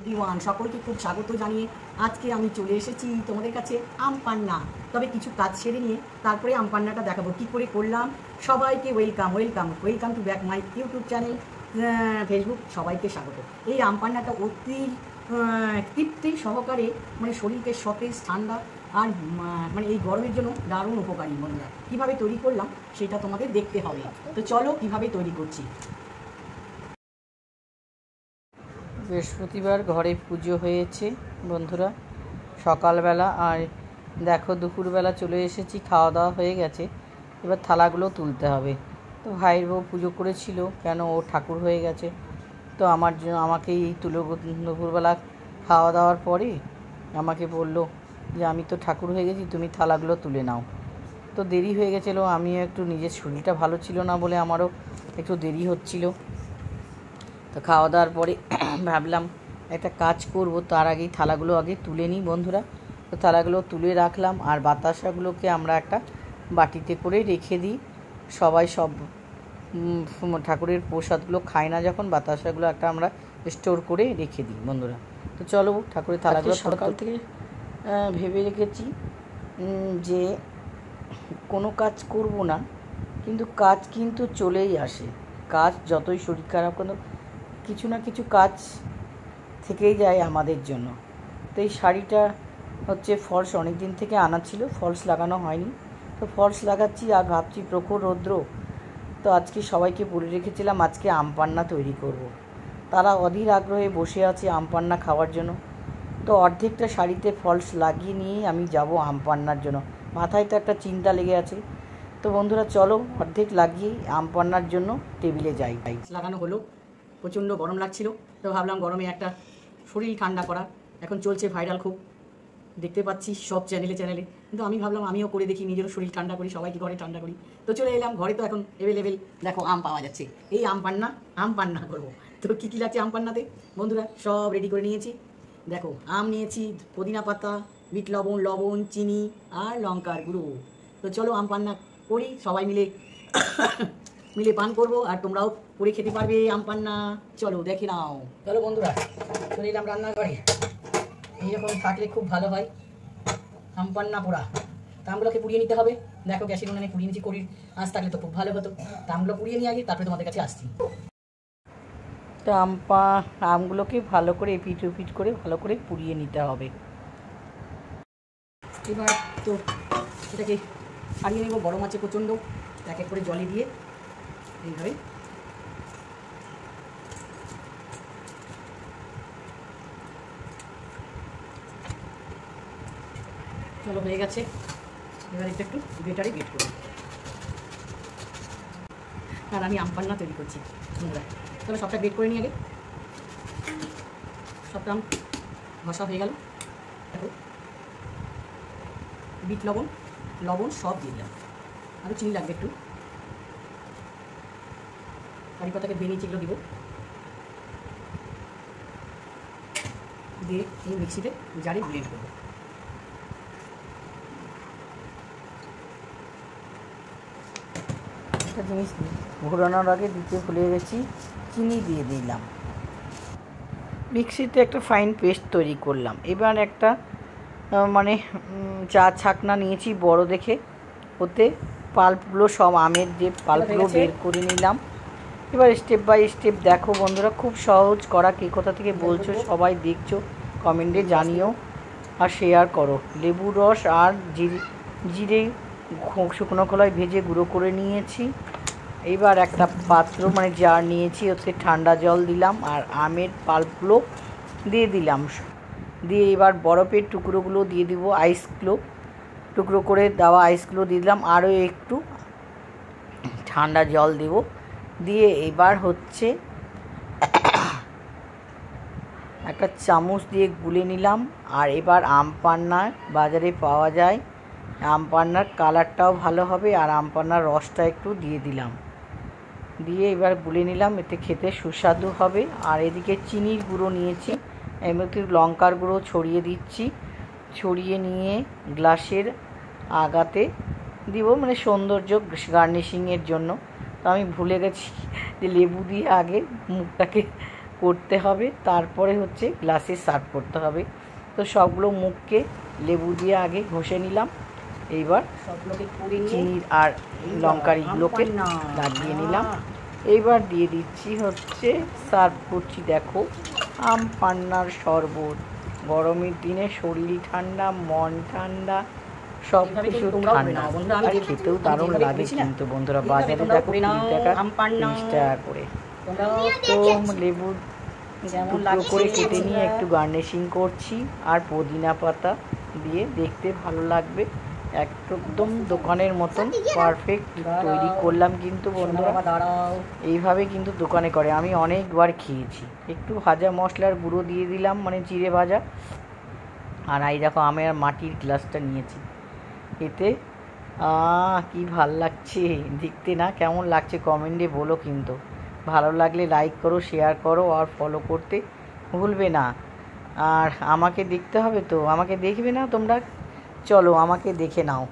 দিওয়ান সকলকে খুব স্বাগত জানিয়ে আজকে আমি চলে এসেছি তোমাদের কাছে আম পান্না। তবে কিছু কাজ সেরে নিয়ে তারপরে আম পান্নাটা দেখাবো কী করে করলাম। সবাইকে welcome welcome welcome to back my YouTube channel, Facebook. সবাইকে স্বাগত। এই আম পান্নাটা অতি তৃপ্তি সহকারে, মানে শরীরকে সতেজ ঠান্ডা আর মানে এই গরমের জন্য দারুণ উপকারী। বন্ধুরা কীভাবে তৈরি করলাম সেটা তোমাদের দেখতে হবে। তো চলো কীভাবে তৈরি করছি। বৃহস্পতিবার ঘরে পুজো হয়েছে বন্ধুরা সকালবেলা, আর দেখো দুপুরবেলা চলে এসেছি, খাওয়া দাওয়া হয়ে গেছে, এবার থালাগুলো তুলতে হবে। তো ভাইয়ের বউ পুজো করেছিল, কেন ও ঠাকুর হয়ে গেছে, তো আমাকেই দুপুরবেলা খাওয়া দাওয়ার পরে আমাকে বলল যে আমি তো ঠাকুর হয়ে গেছি, তুমি থালাগুলো তুলে নাও। তো দেরি হয়ে গেছিলো, আমিও একটু নিজের শরীরটা ভালো ছিল না বলে আমারও একটু দেরি হচ্ছিল। তো খাওয়া দাওয়ার পরে ভাবলাম একটা কাজ করব, তার আগেই থালাগুলো আগে তুলে নিই বন্ধুরা। তো থালাগুলো তুলে রাখলাম, আর বাতাসাগুলোকে আমরা একটা বাটিতে করে রেখে দিই। সবাই সব ঠাকুরের প্রসাদগুলো খায় না, যখন বাতাসাগুলো একটা আমরা স্টোর করে রেখে দিই বন্ধুরা। তো চলো ঠাকুরের থালাগুলো সকাল থেকে ভেবে রেখেছি যে কোনো কাজ করব না, কিন্তু কাজ কিন্তু চলেই আসে। কাজ যতই শরীর খারাপ, কিন্তু কিছু না কিছু কাজ থেকেই যায় আমাদের জন্য। তো এই শাড়িটা হচ্ছে ফলস অনেক দিন থেকে আনা ছিল, ফলস লাগানো হয়নি, তো ফলস লাগাচ্ছি। আর ভাবছি প্রখর রৌদ্র, তো আজকে সবাইকে বলে রেখেছিলাম আজকে আম পান্না তৈরি করব। তারা অধীর আগ্রহে বসে আছে আম পান্না খাওয়ার জন্য। তো অর্ধেকটা শাড়িতে ফলস লাগিয়ে নিয়েই আমি যাব আম পান্নার জন্য। মাথায় তো একটা চিন্তা লেগে আছে। তো বন্ধুরা চলো অর্ধেক লাগিয়েই আম পান্নার জন্য টেবিলে যাই। লাগানো হলো, প্রচণ্ড গরম লাগছিল, তো ভাবলাম গরমে একটা শরীর ঠান্ডা করা। এখন চলছে ভাইরাল, খুব দেখতে পাচ্ছি সব চ্যানেলে, কিন্তু আমি ভাবলাম আমিও করে দেখি, নিজেরও শরীর ঠান্ডা করি, সবাইকে ঘরে ঠান্ডা করি। তো চলে এলাম ঘরে, তো এখন অ্যাভেলেবেল দেখো আম পাওয়া যাচ্ছে। এই আম পান্না করবো। তো কী কী লাগছে আম পান্নাতে বন্ধুরা সব রেডি করে নিয়েছি। দেখো আম নিয়েছি, পুদিনা পাতা, বিট লবণ, চিনি আর লঙ্কার গুঁড়ো। তো চলো আম পান্না করি, সবাই মিলে পান করবো, আর তোমরাও করে খেতে পারবে আম পান্না। চলো দেখে নাও। চলো বন্ধুরা চলে এলাম রান্নাঘরে। এইরকম থাকলে খুব ভালো হয় আম পান্না পোড়া। আমগুলোকে পুড়িয়ে নিতে হবে। দেখো গ্যাসের উনানে পুড়িয়ে নিচ্ছি, কড়ির আঁচ থাকলে তো খুব ভালো হতো। আমগুলো পুড়িয়ে নিয়ে আগে তারপরে তোমাদের কাছে আসছি। তো আমগুলোকে ভালো করে এপিট ওপিট করে ভালো করে পুড়িয়ে নিতে হবে। এবার তো এটাকে ছাড়িয়ে নেব, গরম আছে প্রচণ্ড। এক এক করে জলে দিয়ে এইভাবে চলো হয়ে গেছে। এবার এটা একটু বেটারে বেট করব, আর আমি আম পান্না তৈরি করছি বন্ধুরা। চলো সবটা বেট করে নিয়ে আগে। সবটা আম ঘষা হয়ে গেল। দেখো বিট লবণ সব দিয়ে দিলাম, আরও চিনি লাগবে একটু। কারি পাতাকে ভেঙে যেগুলো দিব, দিয়ে এই মিক্সিতে জারে ব্লেন্ড করবো। একটা জিনিস ঘোরানোর আগে দিতে ভুলে গেছি, চিনি দিয়ে দিলাম। মিক্সিতে একটা ফাইন পেস্ট তৈরি করলাম। এবার একটা মানে চা ছাকনা নিয়েছি বড় দেখে, ওতে পাল্পগুলো সব আমের যে পাল্পগুলো বের করে নিলাম। এবার স্টেপ বাই স্টেপ দেখো বন্ধুরা, খুব সহজ করা। কে কোথা থেকে বলছো সবাই দেখছো কমেন্টে জানিও আর শেয়ার করো। লেবুর রস আর জিরে শুকনো খোলায় ভেজে গুঁড়ো করে নিয়েছি। এবার একটা পাত্র মানে জার নিয়েছি, ওতে ঠান্ডা জল দিলাম আর আমের পাল্পগুলো দিয়ে দিলাম। দিয়ে এবার বরফের টুকরোগুলো দিয়ে দিব, আইসগুলো টুকরো করে দেওয়া আইসগুলো দিয়ে দিলাম। আরও একটু ঠান্ডা জল দেব, দিয়ে এবার হচ্ছে একটা চামচ দিয়ে গুলে নিলাম। আর এবার আম পান্না বাজারে পাওয়া যায়, আম পান্নার কালারটাও ভালো হবে, আর আম পান্নার রসটা একটু দিয়ে দিলাম, দিয়ে এবার গুলে নিলাম, এতে খেতে সুস্বাদু হবে। আর এদিকে চিনির গুঁড়ো নিয়েছি, এমনকি লঙ্কার গুঁড়ো ছড়িয়ে দিচ্ছি। ছড়িয়ে নিয়ে গ্লাসের আগাতে দিব, মানে সৌন্দর্য গার্নিশিংয়ের জন্য। তো আমি ভুলে গেছি যে লেবু দিয়ে আগে মুখটাকে করতে হবে, তারপরে হচ্ছে গ্লাসে সার্ভ করতে হবে। তো সবগুলো মুখকে লেবু দিয়ে আগে ঘষে নিলাম, এইবার সবগুলোকে করে নিয়ে চিনির আর লঙ্কার এগুলোকে লাগিয়ে নিলাম। এইবার দিয়ে দিচ্ছি হচ্ছে, সার্ভ করছি দেখো আম পান্নার শরবত। গরমের দিনে শরীর ঠান্ডা, মন ঠান্ডা, সব কিছু ঠান্ডা, আর খেতেও দারুণ লাগে কিন্তু বন্ধুরা। বাজারে দেখো 20 টাকা 30 টাকা করে। তো লেবু টুকরো করে কেটে নিয়ে একটু গার্নিশিং করছি আর পুদিনা পাতা দিয়ে, দেখতে ভালো লাগবে। একদম দোকানের মতন পারফেক্ট তৈরি করলাম কিন্তু বন্ধুরা। এইভাবে কিন্তু দোকানে করে, আমি অনেকবার খেয়েছি। একটু ভাজা মশলার গুঁড়ো দিয়ে দিলাম, মানে জিরে ভাজা। আর এই দেখো আমি আর মাটির গ্লাসটা নিয়েছি, এতে কি ভাল লাগছে দেখতে, না কেমন লাগছে কমেন্টে বলো কিন্তু। ভালো লাগলে লাইক করো, শেয়ার করো আর ফলো করতে ভুলবে না। আর আমাকে দেখতে হবে তো, আমাকে দেখবে না তোমরা? চলো আমাকে দেখে নাও।